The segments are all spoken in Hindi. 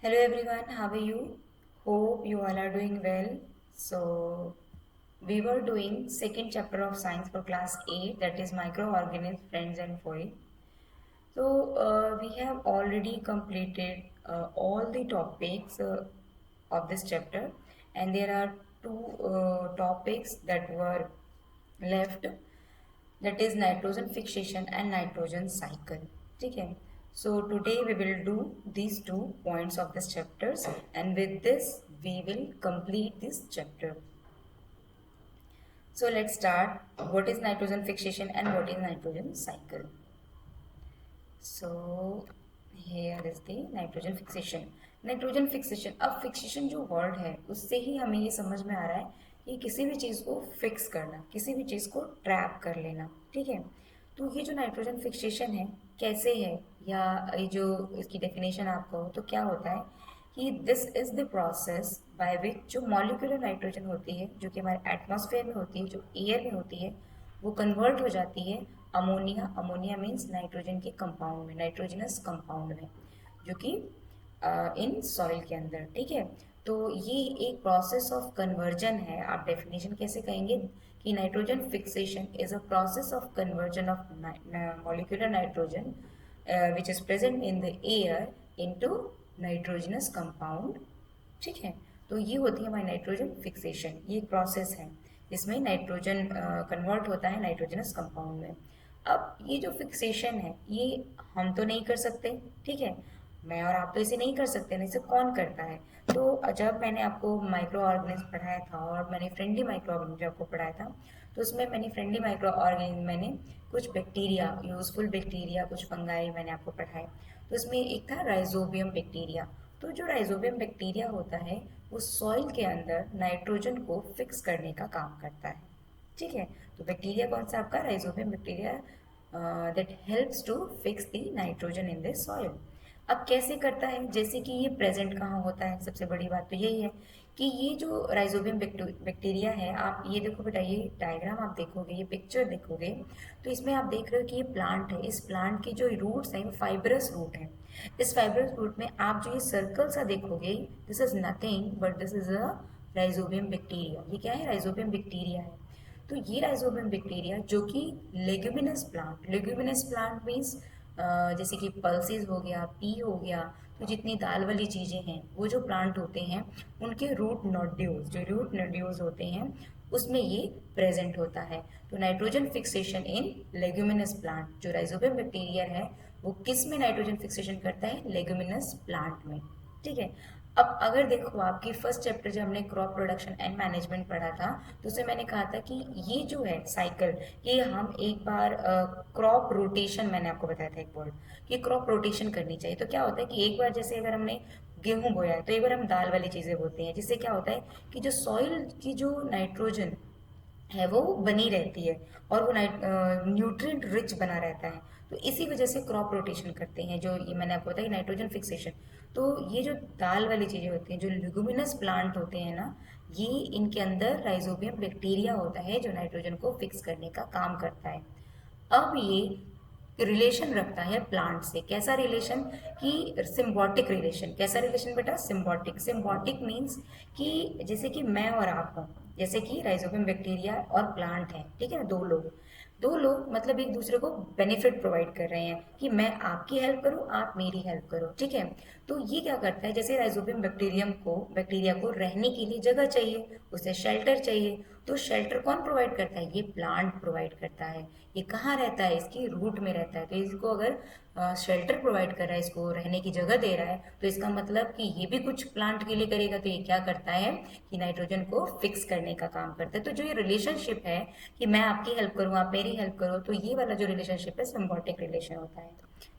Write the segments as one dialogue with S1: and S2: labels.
S1: Hello everyone, how are you? Hope you all are doing well. So, we were doing second chapter of science for class 8, that is microorganisms, friends and foe. So, we have already completed all the topics of this chapter, and there are two topics that were left, that is nitrogen fixation and nitrogen cycle. ठीक है. So today we will do these 2 points of this chapters, and with this we will complete this chapter. So let's start. What is nitrogen fixation and what is nitrogen cycle? So here is the nitrogen fixation. Nitrogen fixation, अब फिक्सेशन जो वर्ड है उससे ही हमें ये समझ में आ रहा है कि किसी भी चीज़ को फिक्स करना, किसी भी चीज़ को ट्रैप कर लेना. ठीक है. तो ये जो नाइट्रोजन फिक्सेशन है कैसे है, या ये जो इसकी डेफिनेशन आपको हो तो क्या होता है कि this is the process by which जो मॉलिक्यूलर नाइट्रोजन होती है, जो कि हमारे एटमॉस्फेयर में होती है, जो एयर में होती है, वो कन्वर्ट हो जाती है अमोनिया. अमोनिया मीन्स नाइट्रोजन के कंपाउंड में, नाइट्रोजनस कंपाउंड में, जो कि इन सॉइल के अंदर. ठीक है. तो ये एक प्रोसेस ऑफ कन्वर्जन है. आप डेफिनेशन कैसे कहेंगे कि nitrogen fixation is a process of conversion of molecular nitrogen which is present in the air into nitrogenous compound. ठीक है. तो ये होती है हमारी नाइट्रोजन फिक्सेशन. ये एक प्रोसेस है जिसमें नाइट्रोजन कन्वर्ट होता है नाइट्रोजनस कंपाउंड में. अब ये जो फिक्सेशन है ये हम तो नहीं कर सकते. ठीक है. मैं और आप तो इसे नहीं कर सकते ना, इसे कौन करता है? तो जब मैंने आपको माइक्रो ऑर्गेनिज्म पढ़ाया था और मैंने फ्रेंडली माइक्रो ऑर्गेनिज्म आपको पढ़ाया था, तो उसमें मैंने फ्रेंडली माइक्रो ऑर्गेनिज्म मैंने कुछ बैक्टीरिया, यूजफुल बैक्टीरिया, कुछ फंगाई मैंने आपको पढ़ाए. तो उसमें एक था राइजोबियम बैक्टीरिया. तो जो राइजोबियम बैक्टीरिया होता है वो सॉइल के अंदर नाइट्रोजन को फिक्स करने का काम करता है. ठीक है. तो बैक्टीरिया कौन सा आपका? Rhizobium bacteria that helps to fix the nitrogen in the soil. अब कैसे करता है? जैसे कि ये प्रेजेंट कहाँ होता है, सबसे बड़ी बात तो यही है कि ये जो राइजोबियम बैक्टीरिया है, आप ये देखो बेटा, ये डायग्राम आप देखोगे, ये पिक्चर देखोगे, तो इसमें आप देख रहे हो कि ये प्लांट है. इस प्लांट के जो रूट्स हैं वो फाइब्रस रूट है. इस फाइब्रस रूट में आप जो ये सर्कल सा देखोगे, this is nothing but this is a rhizobium bacteria. ये क्या है? राइजोबियम बैक्टीरिया है. तो ये राइजोबियम बैक्टीरिया जो कि leguminous plant, leguminous plant means जैसे कि पल्सेस हो गया, पी हो गया, तो जितनी दाल वाली चीज़ें हैं वो जो प्लांट होते हैं उनके रूट नोड्यूल्स, जो रूट नोड्यूल्स होते हैं उसमें ये प्रेजेंट होता है. तो नाइट्रोजन फिक्सेशन इन लेग्यूमिनस प्लांट, जो राइजोबियम बैक्टीरिया है वो किस में नाइट्रोजन फिक्सेशन करता है? लेग्यूमिनस प्लांट में. ठीक है. अब अगर देखो आपकी फर्स्ट चैप्टर जब हमने क्रॉप प्रोडक्शन एंड मैनेजमेंट पढ़ा था, तो उसमें मैंने कहा था कि ये जो है साइकिल, ये हम एक बार क्रॉप रोटेशन, मैंने आपको बताया था एक वर्ड कि क्रॉप रोटेशन करनी चाहिए. तो क्या होता है कि एक बार जैसे अगर हमने गेहूं बोया है तो एक बार हम दाल वाली चीज़ें बोते हैं, जिससे क्या होता है कि जो सॉइल की जो नाइट्रोजन है वो बनी रहती है और वो न्यूट्रिएंट रिच बना रहता है. तो इसी वजह से क्रॉप रोटेशन करते हैं, जो ये मैंने आपको बताया नाइट्रोजन फिक्सेशन. तो ये जो दाल वाली चीज़ें होती हैं, जो लिगुमिनस प्लांट होते हैं ना, ये इनके अंदर राइजोबियम बैक्टीरिया होता है जो नाइट्रोजन को फिक्स करने का काम करता है. अब ये रिलेशन रखता है प्लांट से. कैसा रिलेशन? कि सिम्बॉटिक रिलेशन. कैसा रिलेशन बेटा? सिम्बॉटिक. सिम्बॉटिक मीन्स कि जैसे कि मैं और आप हों, जैसे कि राइजोबियम बैक्टीरिया और प्लांट है. ठीक है ना, दो लोग, दो लोग मतलब एक दूसरे को बेनिफिट प्रोवाइड कर रहे हैं कि मैं आपकी हेल्प करूं, आप मेरी हेल्प करो. ठीक है. तो ये क्या करता है, जैसे राइजोबियम बैक्टीरिया को रहने के लिए जगह चाहिए, उसे शेल्टर चाहिए. तो शेल्टर कौन प्रोवाइड करता है? ये प्लांट प्रोवाइड करता है. ये कहाँ रहता है? इसकी रूट में रहता है. तो इसको अगर शेल्टर प्रोवाइड कर रहा है, इसको रहने की जगह दे रहा है, तो इसका मतलब कि ये भी कुछ प्लांट के लिए करेगा. तो ये क्या करता है कि नाइट्रोजन को फिक्स करने का काम करता है. तो जो ये रिलेशनशिप है कि मैं आपकी हेल्प करूँ, आप मेरी हेल्प करो, तो ये वाला जो रिलेशनशिप है सिम्बॉटिक रिलेशन होता है.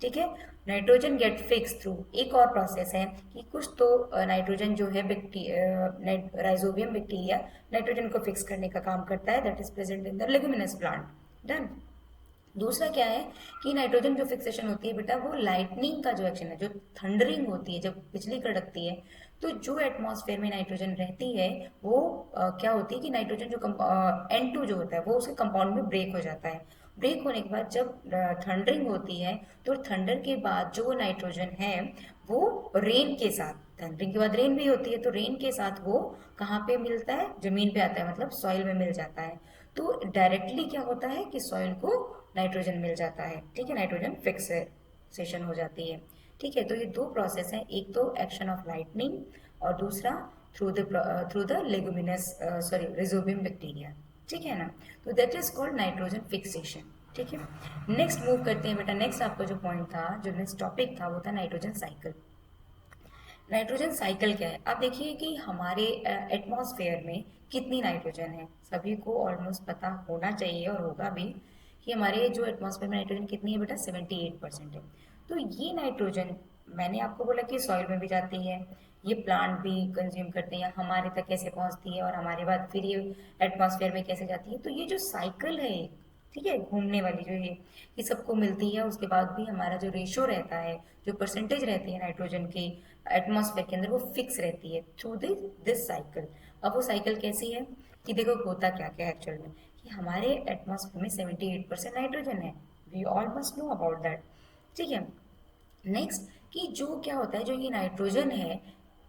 S1: ठीक है. नाइट्रोजन गेट फिक्स थ्रू एक और प्रोसेस है कि कुछ तो नाइट्रोजन जो है राइजोबियम बैक्टीरिया नाइट्रोजन को फिक्स करने का काम करता है, that is present in the leguminous plant. Done. दूसरा क्या है कि नाइट्रोजन जो फिक्सेशन होती है बेटा, वो लाइटनिंग का जो एक्शन है, जो थंडरिंग होती है, जब बिजली कड़कती है, तो जो एटमॉस्फेयर में नाइट्रोजन रहती है वो क्या होती है कि नाइट्रोजन जो N2 जो होता है वो उसके कंपाउंड में ब्रेक हो जाता है ब्रेक होने के बाद जब थंडरिंग होती है तो थंडर के बाद जो नाइट्रोजन है वो रेन के साथ, थंडरिंग के बाद रेन भी होती है, तो रेन के साथ वो कहाँ पे मिलता है, जमीन पे आता है, मतलब सॉइल में मिल जाता है। तो डायरेक्टली क्या होता है कि सॉइल को नाइट्रोजन मिल जाता है, ठीक है, नाइट्रोजन फिक्सेशन हो जाती है। ठीक है, तो ये दो प्रोसेस हैं, एक तो एक्शन ऑफ लाइटनिंग और दूसरा through the leguminous sorry rhizobium bacteria, ठीक है ना। तो that is called nitrogen fixation. ठीक है, नेक्स्ट मूव करते हैं बेटा। नेक्स्ट आपका जो पॉइंट था, जो नेक्स्ट टॉपिक था, वो था नाइट्रोजन साइकिल। नाइट्रोजन साइकिल क्या है? आप देखिए कि हमारे एटमॉस्फेयर में कितनी नाइट्रोजन है, सभी को ऑलमोस्ट पता होना चाहिए और होगा भी कि हमारे जो एटमॉस्फेयर में नाइट्रोजन कितनी है बेटा, 78% है। तो ये नाइट्रोजन मैंने आपको बोला कि सॉइल में भी जाती है, ये प्लांट भी कंज्यूम करते हैं, हमारे तक कैसे पहुंचती है और हमारे बाद फिर ये एटमॉस्फेयर में कैसे जाती है। तो ये जो साइकिल है, ठीक है, घूमने वाली जो ये सबको मिलती है, उसके बाद भी हमारा जो रेशो रहता है, जो परसेंटेज रहती है नाइट्रोजन की एटमॉस्फेयर के अंदर, वो फिक्स रहती है थ्रू दिस साइकिल। अब वो साइकिल कैसी है कि देखो होता क्या क्या एक्चुअल में, कि हमारे एटमॉस्फेयर में 78% नाइट्रोजन है, we all must know about that. ठीक है, नेक्स्ट कि जो क्या होता है, जो ये नाइट्रोजन है,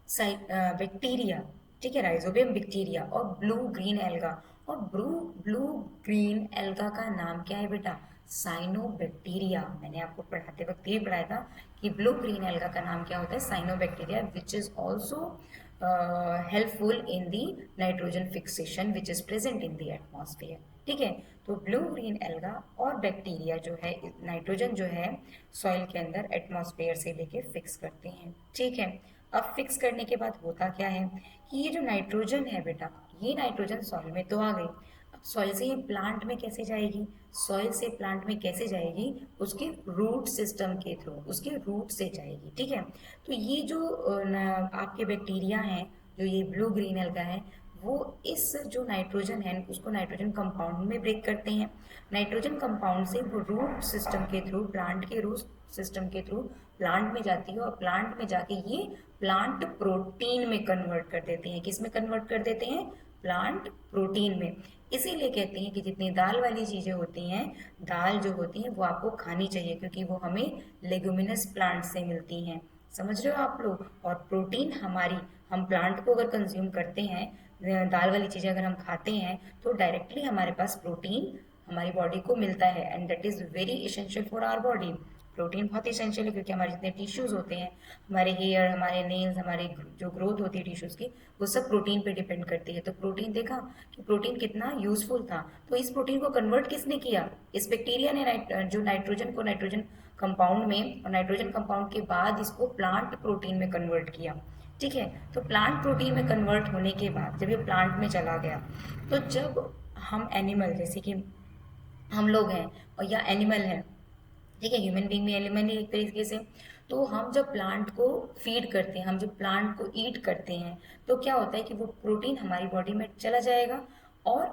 S1: बैक्टीरिया, ठीक है, राइजोबियम बैक्टीरिया और ब्लू ग्रीन एल्गा, और ब्लू ब्लू ग्रीन एल्गा का नाम क्या है बेटा, साइनोबैक्टीरिया। मैंने आपको पढ़ाते वक्त ये पढ़ाया था कि ब्लू ग्रीन एल्गा का नाम क्या होता है, cyanobacteria, which is also helpful in the nitrogen fixation which is present in the atmosphere. ठीक है, तो ब्लू ग्रीन एल्गा और बैक्टीरिया जो है नाइट्रोजन जो है सॉइल के अंदर एटमॉस्फेयर से लेके फिक्स करते हैं। ठीक है, अब फिक्स करने के बाद होता क्या है कि ये जो नाइट्रोजन है बेटा, ये नाइट्रोजन सॉइल में तो आ गई, अब सॉइल से ये प्लांट में कैसे जाएगी, सॉइल से प्लांट में कैसे जाएगी, उसके रूट सिस्टम के थ्रू, उसके रूट से जाएगी। ठीक है, तो ये जो आपके बैक्टीरिया हैं, जो ये ब्लू ग्रीन एल्गा है, वो इस जो नाइट्रोजन है उसको नाइट्रोजन कंपाउंड में ब्रेक करते हैं। नाइट्रोजन कंपाउंड से वो रूट सिस्टम के थ्रू, प्लांट के रूट सिस्टम के थ्रू प्लांट में जाती है, और प्लांट में जाके ये प्लांट प्रोटीन में कन्वर्ट कर देते हैं। किस में कन्वर्ट कर देते हैं, प्लांट प्रोटीन में। इसीलिए कहते हैं कि जितनी दाल वाली चीज़ें होती हैं, दाल जो होती हैं वो आपको खानी चाहिए, क्योंकि वो हमें लेगुमिनस प्लांट से मिलती हैं। समझ रहे हो आप लोग? और प्रोटीन हमारी, हम प्लांट को अगर कंज्यूम करते हैं, दाल वाली चीज़ें अगर हम खाते हैं, तो डायरेक्टली हमारे पास प्रोटीन हमारी बॉडी को मिलता है, and that is very essential for our body. Protein बहुत इसेंशियल है, क्योंकि हमारे जितने टिश्यूज़ होते हैं, हमारे हेयर, हमारे नेल्स, हमारी जो ग्रोथ होती है टिश्यूज़ की, वो सब प्रोटीन पे डिपेंड करती है। तो प्रोटीन, देखा कि प्रोटीन कितना यूजफुल था। तो इस प्रोटीन को कन्वर्ट किसने किया, इस बैक्टीरिया ने, जो नाइट्रोजन को नाइट्रोजन कंपाउंड में, और नाइट्रोजन कंपाउंड के बाद इसको प्लांट प्रोटीन में कन्वर्ट किया। ठीक है, तो प्लांट प्रोटीन में कन्वर्ट होने के बाद जब ये प्लांट में चला गया, तो जब हम एनिमल, जैसे कि हम लोग हैं और या एनिमल हैं, ठीक है, ह्यूमन बींग भी एनिमल ही एक तरीके से, तो हम जब प्लांट को फीड करते हैं, हम जब प्लांट को ईट करते हैं, तो क्या होता है कि वो प्रोटीन हमारी बॉडी में चला जाएगा, और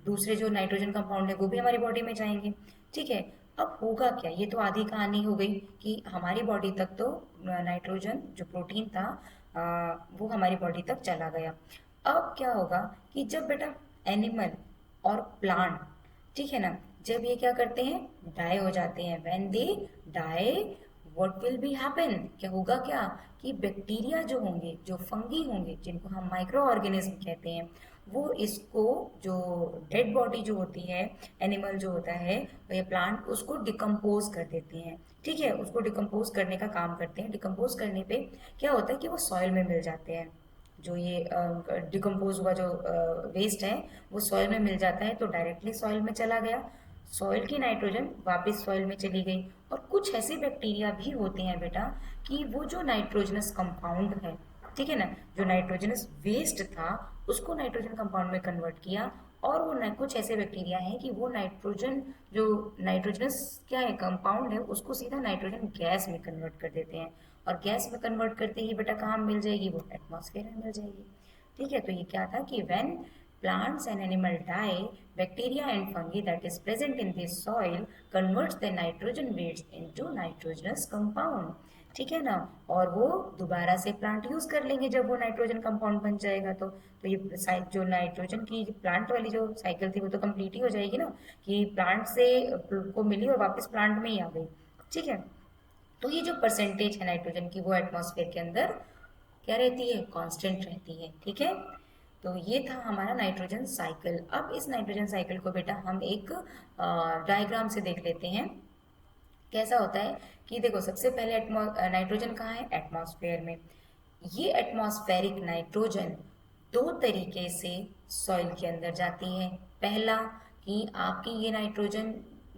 S1: दूसरे जो नाइट्रोजन कंपाउंड है वो भी हमारी बॉडी में जाएंगे। ठीक है, अब होगा क्या, ये तो आधी कहानी हो गई कि हमारी बॉडी तक तो नाइट्रोजन जो प्रोटीन था वो हमारी बॉडी तक चला गया। अब क्या होगा कि जब बेटा एनिमल और प्लांट, ठीक है ना, जब ये क्या करते हैं, डाई हो जाते हैं, when they die, what will be happen, क्या होगा, क्या कि बैक्टीरिया जो होंगे, जो फंगी होंगे, जिनको हम माइक्रो ऑर्गेनिज्म कहते हैं, वो इसको, जो डेड बॉडी जो होती है, एनिमल जो होता है या प्लांट, उसको डिकम्पोज कर देते हैं। ठीक है, उसको डिकम्पोज करने का काम करते हैं। डिकम्पोज करने पे क्या होता है कि वो सॉइल में मिल जाते हैं, जो ये डिकम्पोज हुआ जो वेस्ट है वो सॉइल में मिल जाता है, तो डायरेक्टली सॉइल में चला गया, सॉइल की नाइट्रोजन वापस सॉइल में चली गई। और कुछ ऐसे बैक्टीरिया भी होते हैं बेटा कि वो जो नाइट्रोजनस कंपाउंड है, ठीक है ना, जो नाइट्रोजनस वेस्ट था उसको नाइट्रोजन कंपाउंड में कन्वर्ट किया, और वो कुछ ऐसे बैक्टीरिया हैं कि वो नाइट्रोजन, जो नाइट्रोजनस क्या है कंपाउंड है, उसको सीधा नाइट्रोजन गैस में कन्वर्ट कर देते हैं, और गैस में कन्वर्ट करते ही बेटा कहाँ मिल जाएगी, वो एटमॉस्फेयर में मिल जाएगी। ठीक है, तो ये क्या था कि when plants and animal die, bacteria and fungi that is present in the soil converts the nitrogen waste into nitrogenous compound. ठीक है ना। और वो दोबारा से प्लांट यूज कर लेंगे जब वो नाइट्रोजन कंपाउंड बन जाएगा। तो ये जो नाइट्रोजन की प्लांट वाली जो साइकिल थी वो तो कंप्लीट ही हो जाएगी ना, कि प्लांट से को मिली और वापस प्लांट में ही आ गई। ठीक है। तो ये जो परसेंटेज है नाइट्रोजन की वो एटमॉस्फेयर के अंदर क्या रहती है, कांस्टेंट रहती है। ठीक है। तो ये था हमारा नाइट्रोजन साइकिल। अब इस नाइट्रोजन साइकिल को बेटा हम एक डायग्राम से देख लेते हैं। कैसा होता है कि देखो, सबसे पहले नाइट्रोजन कहाँ है, एटमॉस्फेयर में। ये एटमॉस्फेरिक नाइट्रोजन दो तरीके से सॉइल के अंदर जाती है। पहला कि आपकी ये नाइट्रोजन,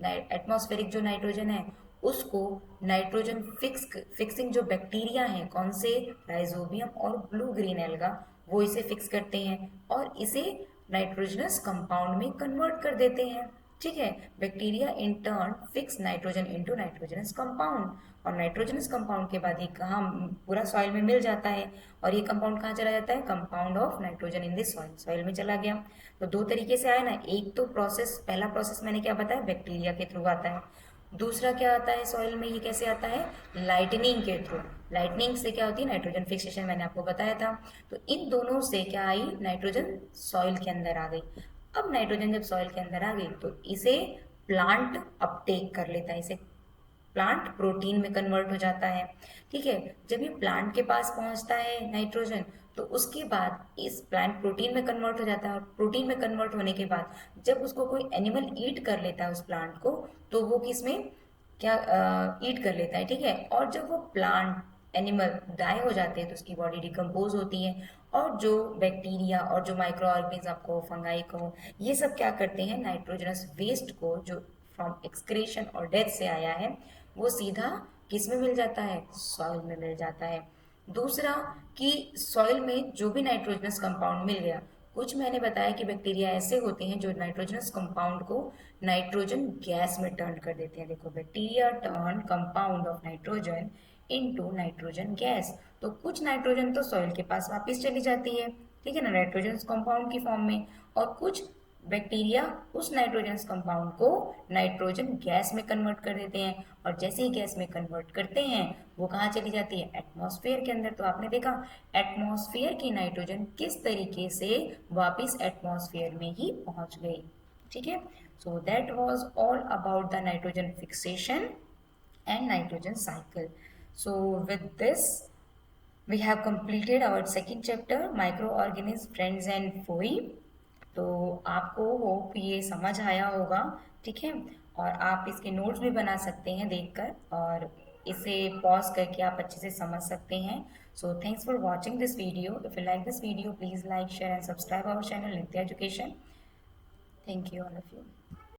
S1: एटमॉस्फेरिक जो नाइट्रोजन है उसको नाइट्रोजन फिक्सिंग जो बैक्टीरिया हैं, कौन से, राइजोबियम और ब्लू ग्रीन एल्गा, वो इसे फिक्स करते हैं और इसे नाइट्रोजनस कंपाउंड में कन्वर्ट कर देते हैं। ठीक है। Bacteria in turn fix nitrogen into nitrogenous compound, और नाइट्रोजनस कंपाउंड के बाद ये कहाँ पूरा सॉइल में मिल जाता है, और ये कंपाउंड कहाँ चला जाता है, compound of nitrogen in this soil, soil में चला गया। तो दो तरीके से आया ना, एक तो प्रोसेस, पहला प्रोसेस मैंने क्या बताया, बैक्टीरिया के थ्रू आता है। दूसरा क्या आता है सॉइल में, ये कैसे आता है, लाइटनिंग के थ्रू। लाइटनिंग से क्या होती है, नाइट्रोजन फिक्सेशन, मैंने आपको बताया था। तो इन दोनों से क्या आई, नाइट्रोजन सॉइल के अंदर आ गई। अब नाइट्रोजन जब सॉइल के अंदर आ गई तो इसे प्लांट अपटेक कर लेता है, इसे प्लांट प्रोटीन में कन्वर्ट हो जाता है। ठीक है। जब ये प्लांट के पास पहुंचता है नाइट्रोजन, तो उसके बाद इस प्लांट प्रोटीन में कन्वर्ट हो जाता है, और प्रोटीन में कन्वर्ट होने के बाद जब उसको कोई एनिमल ईट कर लेता है उस प्लांट को, तो वो किसमें क्या ईट कर लेता है। ठीक है। और जब वो प्लांट एनिमल डाई हो जाते हैं तो उसकी बॉडी डिकम्पोज होती है, और जो बैक्टीरिया और जो माइक्रो ऑर्गेनिज्म को, फंगाई को, ये सब क्या करते हैं, नाइट्रोजनस वेस्ट को जो फ्रॉम एक्सक्रेशन और डेथ से आया है वो सीधा किस में मिल जाता है, सॉइल में मिल जाता है। दूसरा कि सॉइल में जो भी नाइट्रोजनस कंपाउंड मिल गया, कुछ मैंने बताया कि बैक्टीरिया ऐसे होते हैं जो नाइट्रोजनस कंपाउंड को नाइट्रोजन गैस में टर्न कर देते हैं। देखो, bacteria turn compound of nitrogen into nitrogen gas. तो कुछ नाइट्रोजन तो सॉइल के पास वापस चली जाती है, ठीक है ना, नाइट्रोजन कंपाउंड की फॉर्म में, और कुछ बैक्टीरिया उस नाइट्रोजन कंपाउंड को नाइट्रोजन गैस में कन्वर्ट कर देते हैं, और जैसे ही गैस में कन्वर्ट करते हैं वो कहाँ चली जाती है, एटमॉस्फेयर के अंदर। तो आपने देखा एटमॉस्फेयर की नाइट्रोजन किस तरीके से वापस एटमॉस्फेयर में ही पहुंच गई। ठीक है। So that was all about the nitrogen fixation and nitrogen cycle. So with this we have completed our second chapter, microorganisms, friends and foe. तो आपको होप ये समझ आया होगा। ठीक है। और आप इसके नोट्स भी बना सकते हैं देखकर, और इसे पॉज करके आप अच्छे से समझ सकते हैं। So thanks for watching this video. If you like this video, please like, share and subscribe our channel Nitya education. Thank you all of you.